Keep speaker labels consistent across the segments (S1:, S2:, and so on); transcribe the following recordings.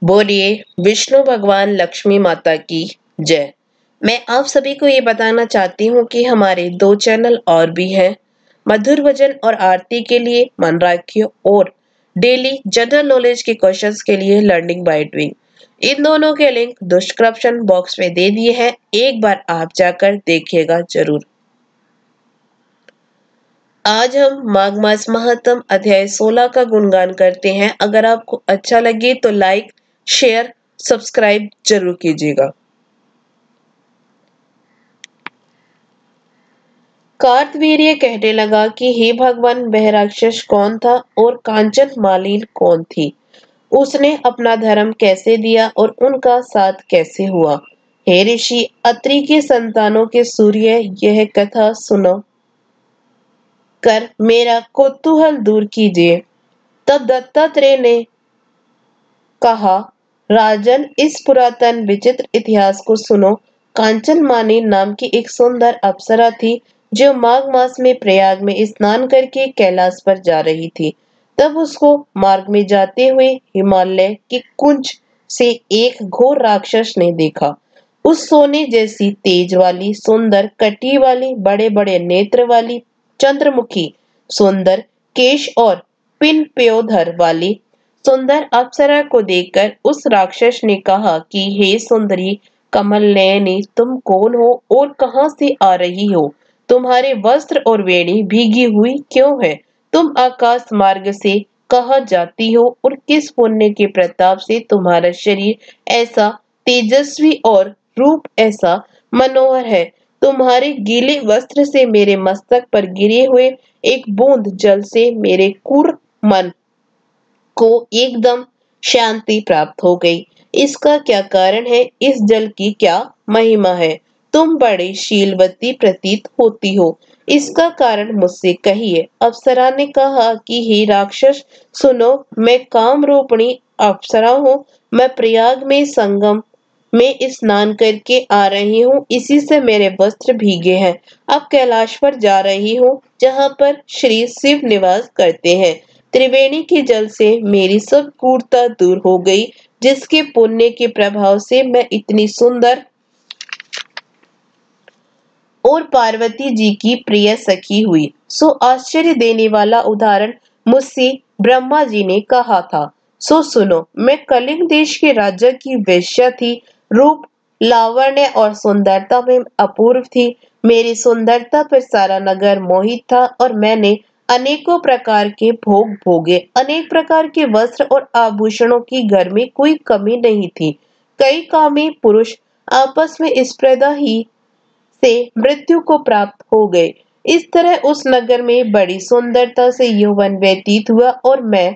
S1: बोलिए विष्णु भगवान लक्ष्मी माता की जय। मैं आप सभी को ये बताना चाहती हूँ कि हमारे 2 चैनल और भी हैं। मधुर भजन और आरती के लिए मन रखियो और डेली जनरल नॉलेज के क्वेश्चंस के लिए लर्निंग बाय डूइंग। इन दोनों के लिंक डिस्क्रिप्शन बॉक्स में दे दिए हैं, एक बार आप जाकर देखिएगा जरूर। आज हम माघ मास महात्म अध्याय 16 का गुणगान करते हैं। अगर आपको अच्छा लगे तो लाइक, शेयर, सब्सक्राइब जरूर कीजिएगा। कार्तवीर्य कहने लगा कि हे भगवान, वह राक्षस कौन था और कांचन मालिन कौन थी? उसने अपना धर्म कैसे दिया और उनका साथ कैसे हुआ? हे ऋषि अत्रि के संतानों के सूर्य, यह कथा सुनो कर मेरा कौतूहल दूर कीजिए। तब दत्तात्रेय ने कहा, राजन, इस पुरातन विचित्र इतिहास को सुनो। कांचनमानी नाम की एक सुंदर अप्सरा थी जो माघ मास में प्रयाग में स्नान करके कैलाश पर जा रही थी। तब उसको मार्ग में जाते हुए हिमालय के कुंज से एक घोर राक्षस ने देखा। उस सोने जैसी तेज वाली, सुंदर कटी वाली, बड़े बड़े नेत्र वाली, चंद्रमुखी, सुंदर केश और पिन प्योधर वाली सुंदर अप्सरा को देखकर उस राक्षस ने कहा कि हे सुंदरी कमल नयनी, तुम कौन हो और कहां से आ रही हो? तुम्हारे वस्त्र और वेणी भीगी हुई क्यों है? तुम आकाश मार्ग से कहाँ जाती हो और किस पुण्य के प्रताप से तुम्हारा शरीर ऐसा तेजस्वी और रूप ऐसा मनोहर है? तुम्हारे गीले वस्त्र से मेरे मस्तक पर गिरे हुए एक बूंद जल से मेरे क्रूर मन को एकदम शांति प्राप्त हो गई। इसका क्या कारण है? इस जल की क्या महिमा है? तुम बड़ी शीलवती प्रतीत होती हो, इसका कारण मुझसे कहिए। अप्सरा ने कहा कि हे राक्षस, सुनो, मैं काम रूपिणी अप्सरा हूँ। मैं प्रयाग में संगम में स्नान करके आ रही हूँ, इसी से मेरे वस्त्र भीगे हैं। अब कैलाश पर जा रही हूँ, जहाँ पर श्री शिव निवास करते हैं। त्रिवेणी के जल से मेरी सब क्रूरता दूर हो गई, जिसके पुण्य के प्रभाव से मैं इतनी सुंदर और पार्वती जी की प्रिय सखी हुई। सो आश्चर्य देने वाला उदाहरण मुझसे ब्रह्मा जी ने कहा था। सो सुनो, मैं कलिंग देश के राजा की वेश्या थी। रूप, लावण्य और सुंदरता में अपूर्व थी। मेरी सुंदरता पर सारा नगर मोहित था और मैंने अनेकों प्रकार के भोग भोगे। अनेक प्रकार के वस्त्र और आभूषणों की घर में कोई कमी नहीं थी। कई कामी पुरुष आपस में स्पर्धा ही से मृत्यु को प्राप्त हो गए। इस तरह उस नगर में बड़ी सुंदरता से यौवन व्यतीत हुआ और मैं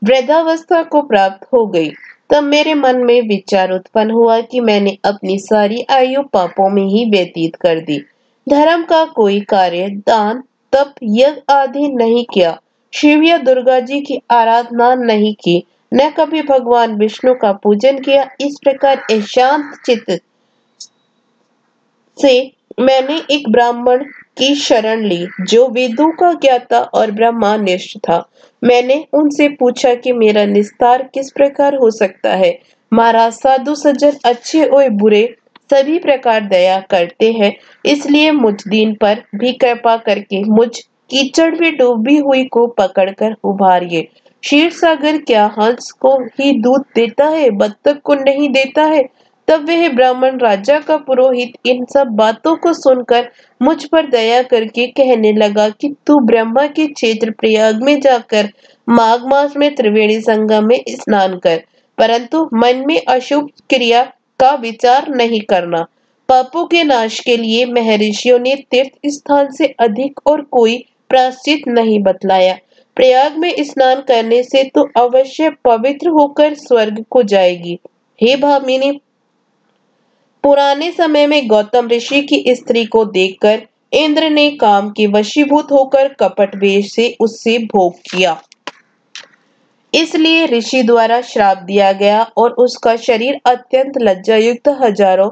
S1: वृद्धावस्था को प्राप्त हो गई। तब मेरे मन में विचार उत्पन्न हुआ कि मैंने अपनी सारी आयु पापों में ही व्यतीत कर दी। धर्म का कोई कार्य, दान, तप, यज्ञ आदि नहीं किया। शिव या दुर्गा जी की आराधना नहीं की। न कभी भगवान विष्णु का पूजन किया। इस प्रकार अशांत चित्त से मैंने एक ब्राह्मण की शरण ली जो वेदों का ज्ञाता और ब्रह्मनिष्ठ था। मैंने उनसे पूछा कि मेरा निस्तार किस प्रकार हो सकता है। महाराज, साधु सज्जन अच्छे और बुरे सभी प्रकार दया करते हैं, इसलिए मुझ दीन पर भी कृपा करके मुझ कीचड़ में डूबी हुई को पकड़कर उभारिए। क्षीर सागर क्या हंस को ही दूध देता है, बत्तख को नहीं देता है? तब वह ब्राह्मण राजा का पुरोहित इन सब बातों को सुनकर मुझ पर दया करके कहने लगा कि तू ब्रह्मा के क्षेत्र प्रयाग में जाकर माघ मास में त्रिवेणी संगम में स्नान कर, परंतु मन में अशुभ क्रिया का विचार नहीं करना। पापों के नाश के लिए महर्षियों ने तीर्थ स्थान से अधिक और कोई प्रायश्चित नहीं बतलाया। प्रयाग में स्नान करने से तो अवश्य पवित्र होकर स्वर्ग को जाएगी। हे भामिनी, पुराने समय में गौतम ऋषि की स्त्री को देखकर इंद्र ने काम के वशीभूत होकर कपट वेश से उससे भोग किया। इसलिए ऋषि द्वारा श्राप दिया गया और उसका शरीर अत्यंत लज्जायुक्त हजारों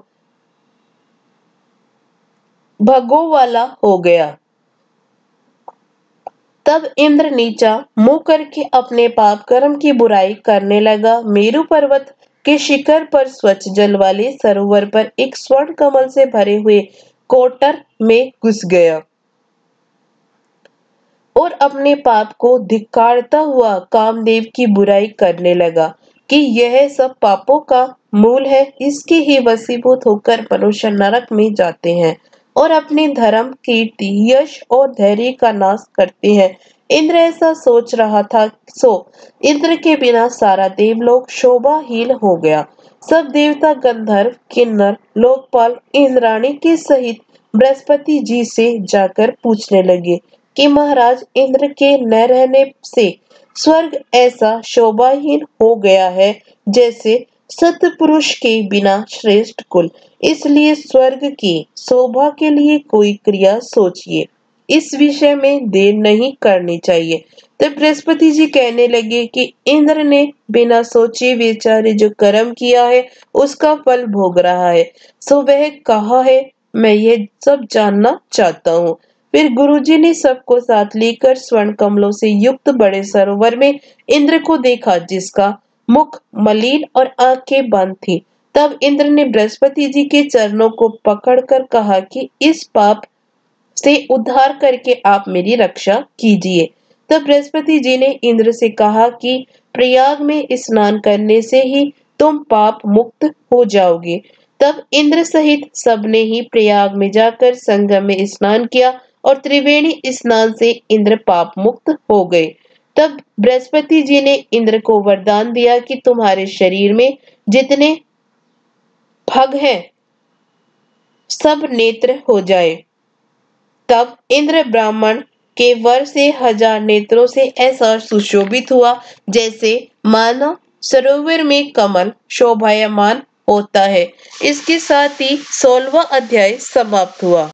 S1: भगों वाला हो गया। तब इंद्र नीचा मुंह करके अपने पाप कर्म की बुराई करने लगा। मेरु पर्वत के शिखर पर स्वच्छ जल वाले सरोवर पर एक स्वर्ण कमल से भरे हुए कोटर में घुस गया और अपने पाप को धिक्कारता हुआ कामदेव की बुराई करने लगा कि यह सब पापों का मूल है। इसके ही वशीभूत होकर मनुष्य नरक में जाते हैं और अपने धर्म, कीर्ति, यश और धैर्य का नाश करते हैं। इंद्र ऐसा सोच रहा था। इंद्र के बिना सारा देवलोक शोभाहीन हो गया। सब देवता, गंधर्व, किन्नर, लोकपाल इंद्राणी के सहित बृहस्पति जी से जाकर पूछने लगे कि महाराज, इंद्र के न रहने से स्वर्ग ऐसा शोभाहीन हो गया है जैसे सतपुरुष के बिना श्रेष्ठ कुल। इसलिए स्वर्ग की शोभा के लिए कोई क्रिया सोचिए। इस विषय में देर नहीं करनी चाहिए। तब बृहस्पति जी कहने लगे कि इंद्र ने बिना सोचे विचारे जो कर्म किया है उसका फल भोग रहा है। सो वह कहाँ है, मैं ये सब जानना चाहता हूँ। फिर गुरुजी ने सबको साथ लेकर स्वर्ण कमलों से युक्त बड़े सरोवर में इंद्र को देखा, जिसका मुख मलिन और आंखें बंद थी। तब इंद्र ने बृहस्पति जी के चरणों को पकड़कर कहा कि इस पाप से उद्धार करके आप मेरी रक्षा कीजिए। तब बृहस्पति जी ने इंद्र से कहा कि प्रयाग में स्नान करने से ही तुम पाप मुक्त हो जाओगे। तब इंद्र सहित सबने ही प्रयाग में जाकर संगम में स्नान किया और त्रिवेणी स्नान से इंद्र पाप मुक्त हो गए। तब बृहस्पति जी ने इंद्र को वरदान दिया कि तुम्हारे शरीर में जितने भग हैं सब नेत्र हो जाए। तब इंद्र ब्राह्मण के वर से 1000 नेत्रों से ऐसा सुशोभित हुआ जैसे मानो सरोवर में कमल शोभायमान होता है। इसके साथ ही 16वां अध्याय समाप्त हुआ।